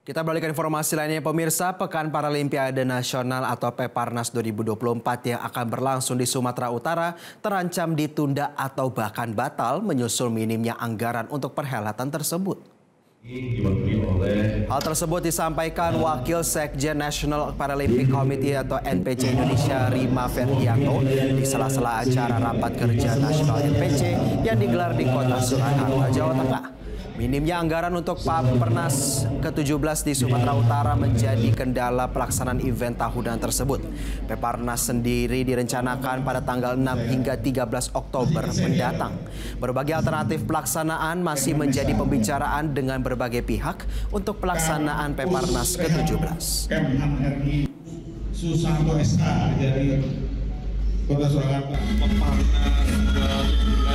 Kita beralih ke informasi lainnya, pemirsa. Pekan Paralimpiade Nasional atau Peparnas 2024 yang akan berlangsung di Sumatera Utara terancam ditunda atau bahkan batal menyusul minimnya anggaran untuk perhelatan tersebut. Hal tersebut disampaikan Wakil Sekjen National Paralympic Committee atau NPC Indonesia Rima Ferdianto di sela-sela acara rapat kerja nasional NPC yang digelar di Kota Surakarta, Jawa Tengah. Minimnya anggaran untuk Peparnas ke-17 di Sumatera Utara menjadi kendala pelaksanaan event tahunan tersebut. Peparnas sendiri direncanakan pada tanggal 6 hingga 13 Oktober mendatang. Berbagai alternatif pelaksanaan masih menjadi pembicaraan dengan berbagai pihak untuk pelaksanaan Peparnas ke-17. Susanto SK dari Kota Surakarta. Peparnas ke-17